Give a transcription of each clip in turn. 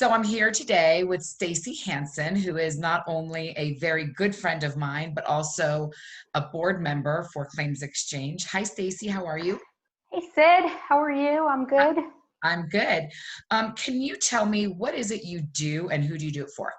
So I'm here today with Stacy Hanson, who is not only a very good friend of mine, but also a board member for ClaimsXchange. Hi, Stacy. How are you? Hey Sid, how are you? I'm I- good. I'm good. Can you tell me what is it you do and who do you do it for?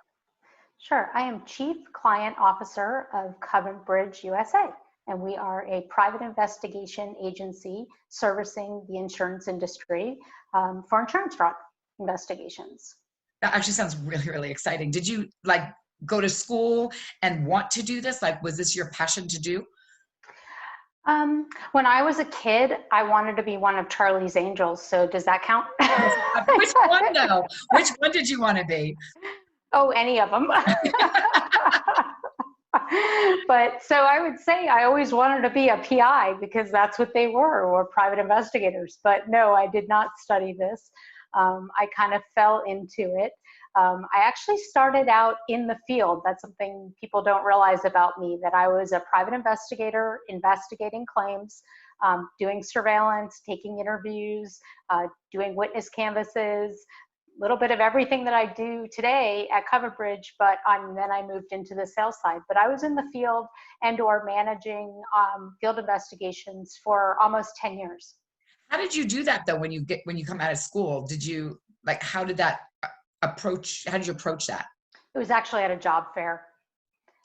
Sure. I am Chief Client Officer of CoventBridge USA, and we are a private investigation agency servicing the insurance industry for insurance fraud investigations. That actually sounds really, really exciting. Did you like go to school and want to do this? Like, was this your passion to do? When I was a kid, I wanted to be one of Charlie's Angels. So does that count? Yes. Which one though? Which one did you want to be? Oh, any of them. But so I would say I always wanted to be a PI because that's what they were, or private investigators. But no, I did not study this. I kind of fell into it. I actually started out in the field. That's something people don't realize about me, that I was a private investigator investigating claims, doing surveillance, taking interviews, doing witness canvasses, little bit of everything that I do today at CoventBridge, but then I moved into the sales side. But I was in the field and or managing field investigations for almost 10 years. How did you do that though when you come out of school? Did you like how did that how did you approach that? It was actually at a job fair.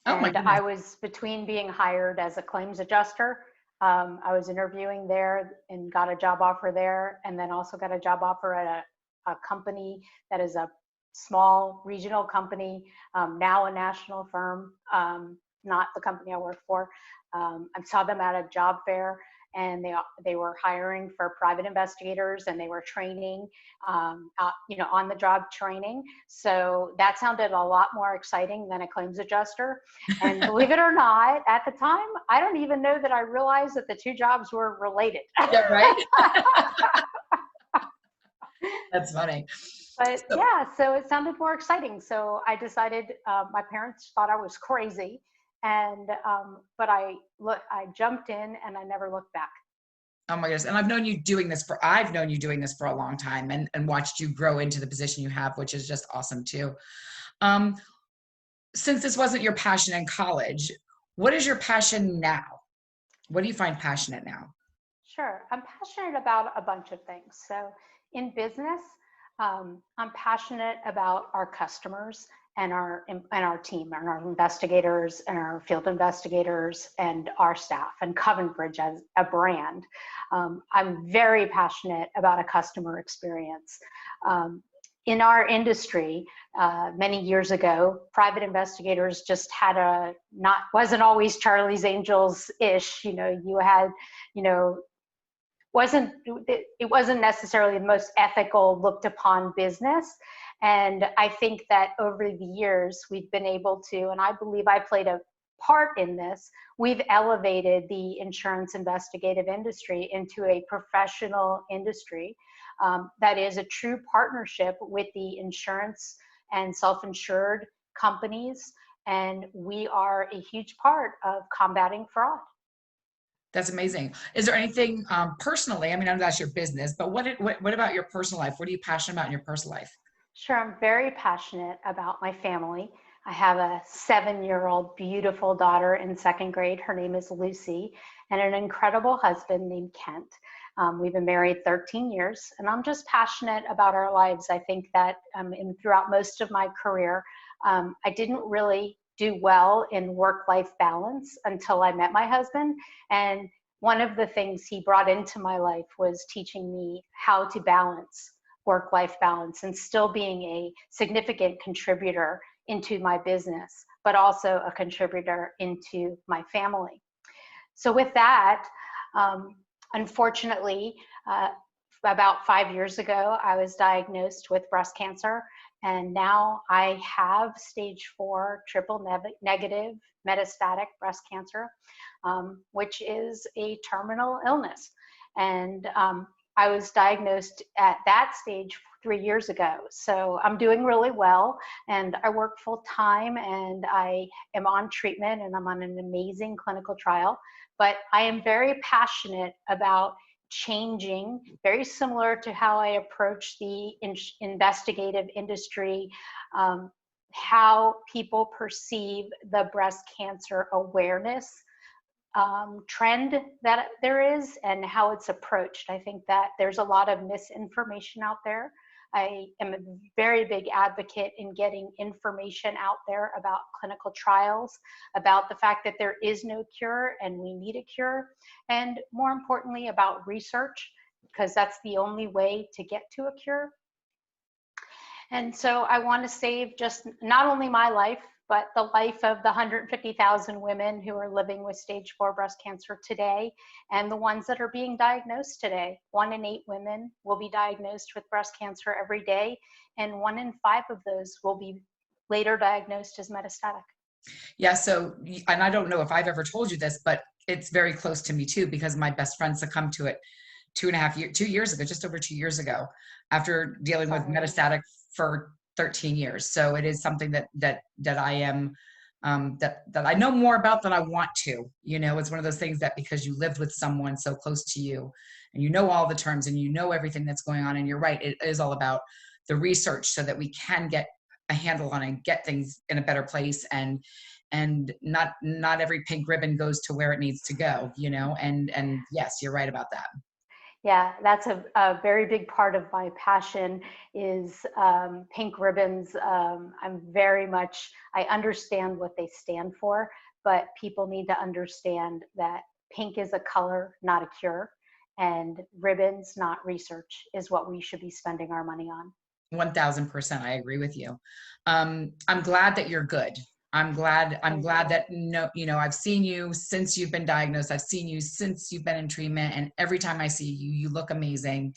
Oh my And goodness. I was between being hired as a claims adjuster. I was interviewing there and got a job offer there, and then also got a job offer at a company that is a small regional company, now a national firm, not the company I work for. I saw them at a job fair, and they were hiring for private investigators, and they were training, on the job training. So that sounded a lot more exciting than a claims adjuster. And believe it or not, at the time, I don't even know that I realized that the two jobs were related. Yeah, right. That's funny. But So, yeah, so it sounded more exciting. So I decided, my parents thought I was crazy, and but I jumped in and I never looked back. oh my goodness. And I've known you doing this for a long time and watched you grow into the position you have, which is just awesome too. Um, since this wasn't your passion in college, what is your passion now? What do you find passionate now? Sure. I'm passionate about a bunch of things. So in business, I'm passionate about our customers and our team and our investigators and our field investigators and our staff and CoventBridge as a brand. I'm very passionate about a customer experience. In our industry, many years ago, private investigators just wasn't always Charlie's Angels ish. You had, you know, it wasn't necessarily the most ethical looked upon business. And I think that over the years we've been able to, and I believe I played a part in this, we've elevated the insurance investigative industry into a professional industry that is a true partnership with the insurance and self-insured companies. And we are a huge part of combating fraud. That's amazing. Is there anything personally? I mean, I know that's your business, but what about your personal life? What are you passionate about in your personal life? Sure, I'm very passionate about my family. I have a 7-year-old beautiful daughter in second grade. Her name is Lucy, and an incredible husband named Kent. We've been married 13 years, and I'm just passionate about our lives. I think that throughout most of my career, I didn't really do well in work-life balance until I met my husband. And one of the things he brought into my life was teaching me how to balance work-life balance and still being a significant contributor into my business, but also a contributor into my family. So with that, unfortunately, about 5 years ago, I was diagnosed with breast cancer, and now I have stage 4 triple negative metastatic breast cancer, which is a terminal illness. And I was diagnosed at that stage 3 years ago. So I'm doing really well, and I work full time, and I am on treatment, and I'm on an amazing clinical trial. But I am very passionate about changing, very similar to how I approach the investigative industry, how people perceive the breast cancer awareness trend that there is and how it's approached. I think that there's a lot of misinformation out there. I am a very big advocate in getting information out there about clinical trials, about the fact that there is no cure and we need a cure, and more importantly about research, because that's the only way to get to a cure. And so I want to save just not only my life, but the life of the 150,000 women who are living with stage 4 breast cancer today, and the ones that are being diagnosed today. 1 in 8 women will be diagnosed with breast cancer every day, and 1 in 5 of those will be later diagnosed as metastatic. Yeah, so, and I don't know if I've ever told you this, but it's very close to me too, because my best friend succumbed to it 2 years ago, just over 2 years ago, after dealing with metastatic for 13 years. So it is something that I am, that I know more about than I want to. You know, it's one of those things that because you lived with someone so close to you and you know all the terms and you know everything that's going on, and you're right, it is all about the research so that we can get a handle on and get things in a better place, and not every pink ribbon goes to where it needs to go, you know, and yes, you're right about that. Yeah, that's a very big part of my passion is pink ribbons. I'm very much, I understand what they stand for, but people need to understand that pink is a color, not a cure, and ribbons, not research, is what we should be spending our money on. 1000%. I agree with you. I'm glad that you're good. I'm glad that, you know, I've seen you since you've been diagnosed. I've seen you since you've been in treatment. And every time I see you, you look amazing.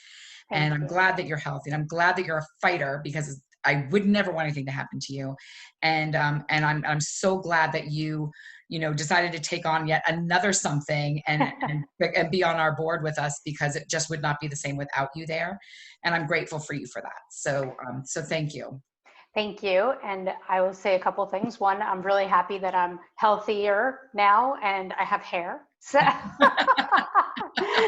And I'm glad that you're healthy. And I'm glad that you're a fighter, because I would never want anything to happen to you. And I'm so glad that you know, decided to take on yet another something and be on our board with us, because it just would not be the same without you there. And I'm grateful for you for that. So, so thank you. Thank you. And I will say a couple things. One, I'm really happy that I'm healthier now and I have hair. So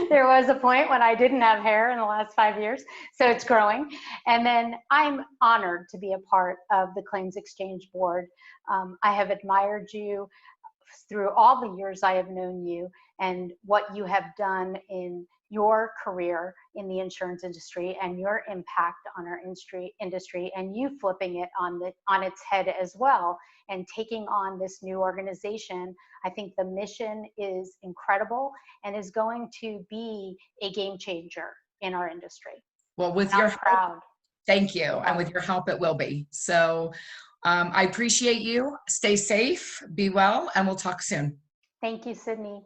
there was a point when I didn't have hair in the last 5 years, so it's growing. And then I'm honored to be a part of the ClaimsXchange board. I have admired you through all the years I have known you, and what you have done in your career in the insurance industry and your impact on our industry, and you flipping it on its head as well and taking on this new organization. I think the mission is incredible and is going to be a game changer in our industry. Well, with your help, thank you. And with your help, it will be. So I appreciate you. Stay safe, be well, and we'll talk soon. Thank you, Sydney.